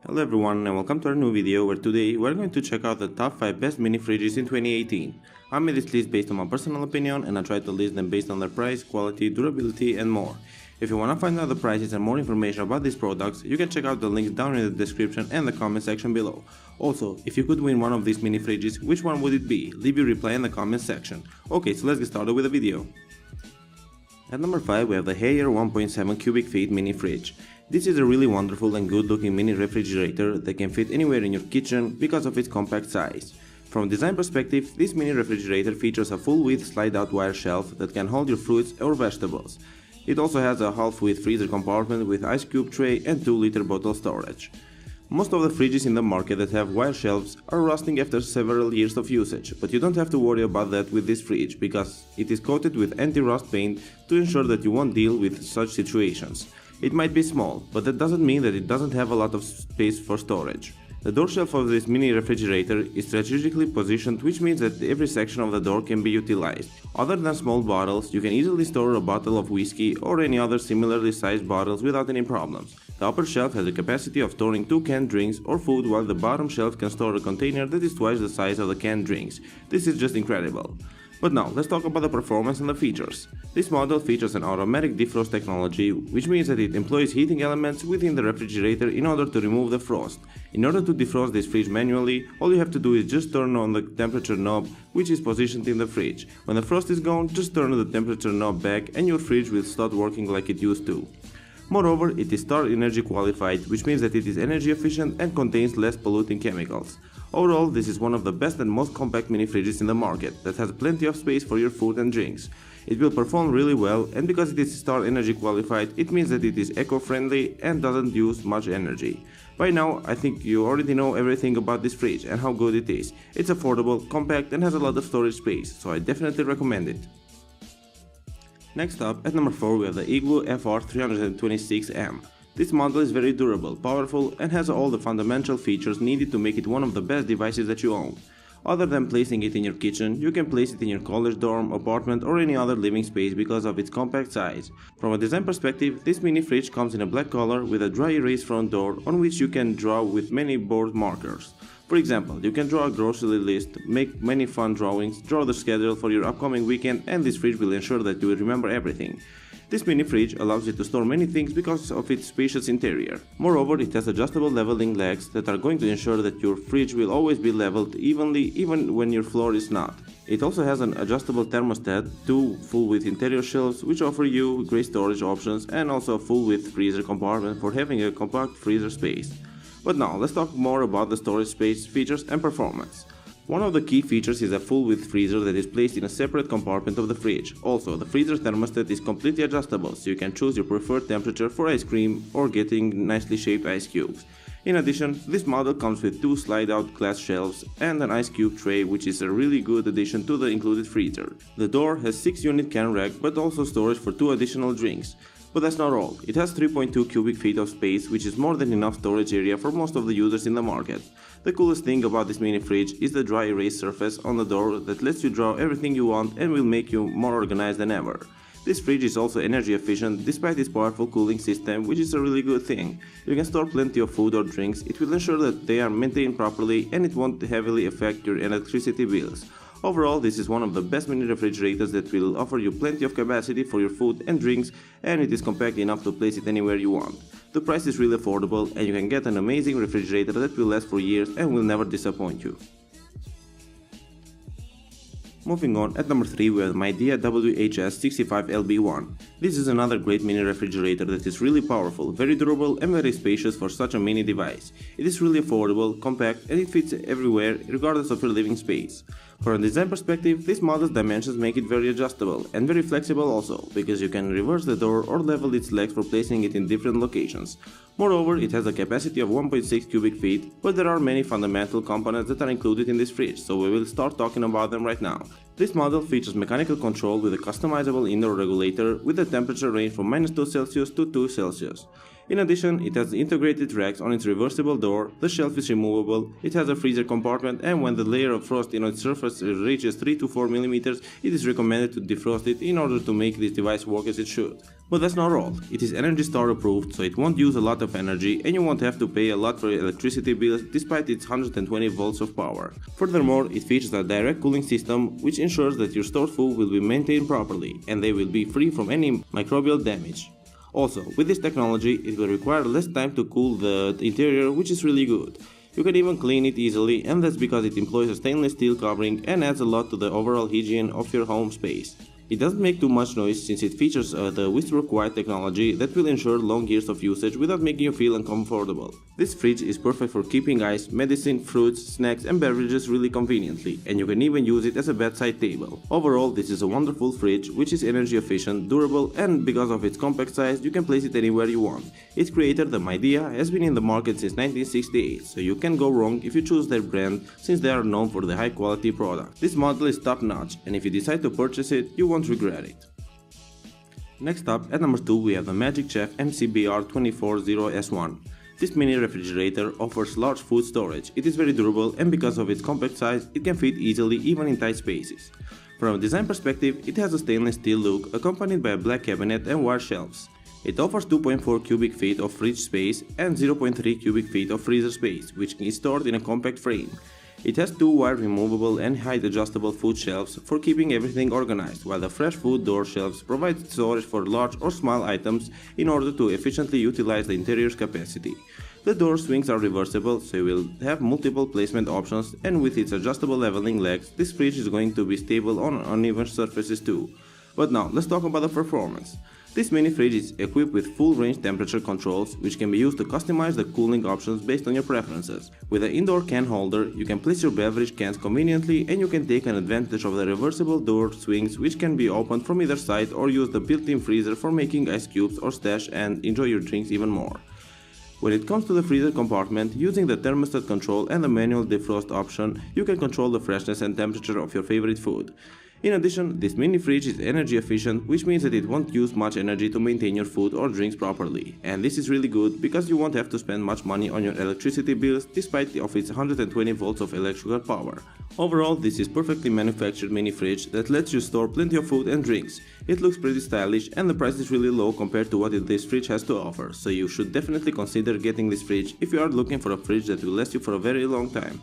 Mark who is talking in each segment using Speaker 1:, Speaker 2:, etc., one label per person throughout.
Speaker 1: Hello everyone and welcome to our new video where today we're going to check out the top 5 best mini fridges in 2018. I made this list based on my personal opinion and I tried to list them based on their price, quality, durability and more. If you want to find out the prices and more information about these products, you can check out the links down in the description and the comment section below. Also, if you could win one of these mini fridges, which one would it be? Leave your reply in the comment section. Okay, so let's get started with the video. At number 5 we have the Haier 1.7 cubic feet mini fridge. This is a really wonderful and good looking mini refrigerator that can fit anywhere in your kitchen because of its compact size. From a design perspective, this mini refrigerator features a full width slide out wire shelf that can hold your fruits or vegetables. It also has a half width freezer compartment with ice cube tray and 2-liter bottle storage. Most of the fridges in the market that have wire shelves are rusting after several years of usage, but you don't have to worry about that with this fridge because it is coated with anti-rust paint to ensure that you won't deal with such situations. It might be small, but that doesn't mean that it doesn't have a lot of space for storage. The door shelf of this mini refrigerator is strategically positioned, which means that every section of the door can be utilized. Other than small bottles, you can easily store a bottle of whiskey or any other similarly sized bottles without any problems. The upper shelf has the capacity of storing 2 canned drinks or food, while the bottom shelf can store a container that is twice the size of the canned drinks. This is just incredible. But now, let's talk about the performance and the features. This model features an automatic defrost technology, which means that it employs heating elements within the refrigerator in order to remove the frost. In order to defrost this fridge manually, all you have to do is just turn on the temperature knob, which is positioned in the fridge. When the frost is gone, just turn the temperature knob back and your fridge will start working like it used to. Moreover, it is Star Energy qualified, which means that it is energy efficient and contains less polluting chemicals. Overall, this is one of the best and most compact mini fridges in the market that has plenty of space for your food and drinks. It will perform really well, and because it is Star Energy qualified, it means that it is eco-friendly and doesn't use much energy. By now, I think you already know everything about this fridge and how good it is. It's affordable, compact and has a lot of storage space, so I definitely recommend it. Next up, at number 4 we have the Igloo FR326M. This model is very durable, powerful and has all the fundamental features needed to make it one of the best devices that you own. Other than placing it in your kitchen, you can place it in your college dorm, apartment or any other living space because of its compact size. From a design perspective, this mini fridge comes in a black color with a dry erase front door on which you can draw with many board markers. For example, you can draw a grocery list, make many fun drawings, draw the schedule for your upcoming weekend, and this fridge will ensure that you will remember everything. This mini fridge allows you to store many things because of its spacious interior. Moreover, it has adjustable leveling legs that are going to ensure that your fridge will always be leveled evenly even when your floor is not. It also has an adjustable thermostat, 2 full-width interior shelves which offer you great storage options, and also a full-width freezer compartment for having a compact freezer space. But now, let's talk more about the storage space, features and performance. One of the key features is a full-width freezer that is placed in a separate compartment of the fridge. Also, the freezer thermostat is completely adjustable, so you can choose your preferred temperature for ice cream or getting nicely shaped ice cubes. In addition, this model comes with 2 slide-out glass shelves and an ice cube tray, which is a really good addition to the included freezer. The door has 6-unit can rack but also storage for 2 additional drinks. But that's not all. It has 3.2 cubic feet of space, which is more than enough storage area for most of the users in the market. The coolest thing about this mini fridge is the dry erase surface on the door that lets you draw everything you want and will make you more organized than ever. This fridge is also energy efficient despite its powerful cooling system, which is a really good thing. You can store plenty of food or drinks, it will ensure that they are maintained properly and it won't heavily affect your electricity bills. Overall, this is one of the best mini refrigerators that will offer you plenty of capacity for your food and drinks, and it is compact enough to place it anywhere you want. The price is really affordable and you can get an amazing refrigerator that will last for years and will never disappoint you. Moving on, at number 3 we have my Midea WHS65LB1. This is another great mini refrigerator that is really powerful, very durable and very spacious for such a mini device. It is really affordable, compact and it fits everywhere regardless of your living space. From a design perspective, this model's dimensions make it very adjustable and very flexible also, because you can reverse the door or level its legs for placing it in different locations. Moreover, it has a capacity of 1.6 cubic feet, but there are many fundamental components that are included in this fridge, so we will start talking about them right now. This model features mechanical control with a customizable indoor regulator with a temperature range from -2 Celsius to 2 Celsius. In addition, it has integrated racks on its reversible door, the shelf is removable, it has a freezer compartment, and when the layer of frost on its surface reaches 3 to 4 mm, it is recommended to defrost it in order to make this device work as it should. But that's not all. It is Energy Star approved, so it won't use a lot of energy and you won't have to pay a lot for electricity bills despite its 120 volts of power. Furthermore, it features a direct cooling system which ensures that your stored food will be maintained properly and they will be free from any microbial damage. Also, with this technology, it will require less time to cool the interior, which is really good. You can even clean it easily, and that's because it employs a stainless steel covering and adds a lot to the overall hygiene of your home space. It doesn't make too much noise since it features the Whisper Quiet technology that will ensure long years of usage without making you feel uncomfortable. This fridge is perfect for keeping ice, medicine, fruits, snacks and beverages really conveniently, and you can even use it as a bedside table. Overall, this is a wonderful fridge which is energy efficient, durable, and because of its compact size, you can place it anywhere you want. Its creator, the Midea, has been in the market since 1968, so you can't go wrong if you choose their brand since they are known for the high quality product. This model is top notch, and if you decide to purchase it, you won't regret it. Next up, at number 2 we have the Magic Chef MCBR240S1. This mini refrigerator offers large food storage. It is very durable and because of its compact size, it can fit easily even in tight spaces. From a design perspective, it has a stainless steel look accompanied by a black cabinet and wire shelves. It offers 2.4 cubic feet of fridge space and 0.3 cubic feet of freezer space, which is stored in a compact frame. It has 2 wire removable and height adjustable food shelves for keeping everything organized, while the fresh food door shelves provide storage for large or small items in order to efficiently utilize the interior's capacity. The door swings are reversible, so you will have multiple placement options, and with its adjustable leveling legs, this fridge is going to be stable on uneven surfaces too. But now, let's talk about the performance. This mini fridge is equipped with full range temperature controls, which can be used to customize the cooling options based on your preferences. With an indoor can holder, you can place your beverage cans conveniently and you can take an advantage of the reversible door swings, which can be opened from either side, or use the built-in freezer for making ice cubes or stash and enjoy your drinks even more. When it comes to the freezer compartment, using the thermostat control and the manual defrost option, you can control the freshness and temperature of your favorite food. In addition, this mini fridge is energy efficient, which means that it won't use much energy to maintain your food or drinks properly. And this is really good because you won't have to spend much money on your electricity bills despite of its 120 volts of electrical power. Overall, this is perfectly manufactured mini fridge that lets you store plenty of food and drinks. It looks pretty stylish and the price is really low compared to what this fridge has to offer, so you should definitely consider getting this fridge if you are looking for a fridge that will last you for a very long time.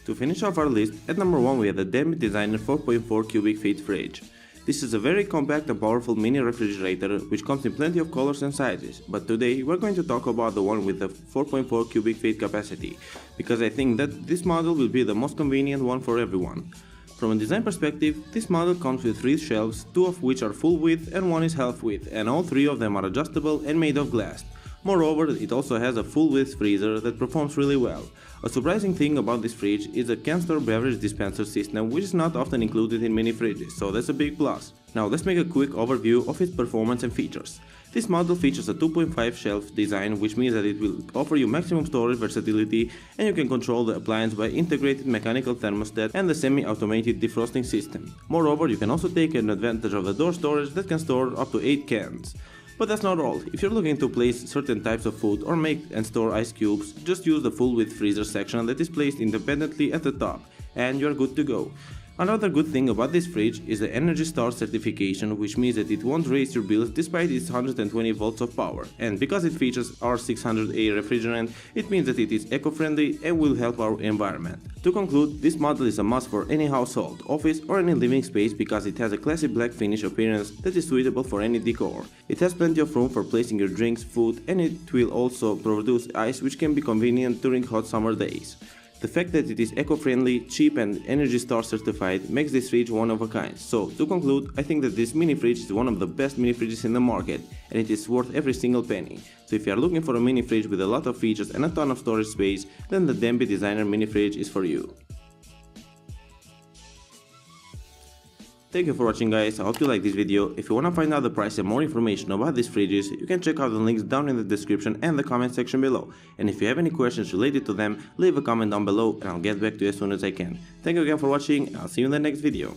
Speaker 1: To finish off our list, at number 1 we have the Danby Designer 4.4 cubic feet fridge. This is a very compact and powerful mini refrigerator which comes in plenty of colors and sizes, but today we're going to talk about the one with the 4.4 cubic feet capacity, because I think that this model will be the most convenient one for everyone. From a design perspective, this model comes with 3 shelves, 2 of which are full width and 1 is half width, and all 3 of them are adjustable and made of glass. Moreover, it also has a full-width freezer that performs really well. A surprising thing about this fridge is a can-store beverage dispenser system, which is not often included in mini fridges, so that's a big plus. Now let's make a quick overview of its performance and features. This model features a 2.5 shelf design, which means that it will offer you maximum storage versatility, and you can control the appliance by integrated mechanical thermostat and the semi-automated defrosting system. Moreover, you can also take advantage of the door storage that can store up to 8 cans. But that's not all. If you're looking to place certain types of food or make and store ice cubes, just use the full width freezer section that is placed independently at the top, and you're good to go. Another good thing about this fridge is the Energy Star certification, which means that it won't raise your bills despite its 120 volts of power. And because it features R600A refrigerant, it means that it is eco-friendly and will help our environment. To conclude, this model is a must for any household, office or any living space because it has a classy black finish appearance that is suitable for any decor. It has plenty of room for placing your drinks, food, and it will also produce ice, which can be convenient during hot summer days. The fact that it is eco-friendly, cheap and Energy Star certified makes this fridge one of a kind. So, to conclude, I think that this mini fridge is one of the best mini fridges in the market, and it is worth every single penny. So if you are looking for a mini fridge with a lot of features and a ton of storage space, then the Danby Designer mini fridge is for you. Thank you for watching, guys. I hope you liked this video. If you wanna find out the price and more information about these fridges, you can check out the links down in the description and the comment section below. And if you have any questions related to them, leave a comment down below and I'll get back to you as soon as I can. Thank you again for watching, and I'll see you in the next video.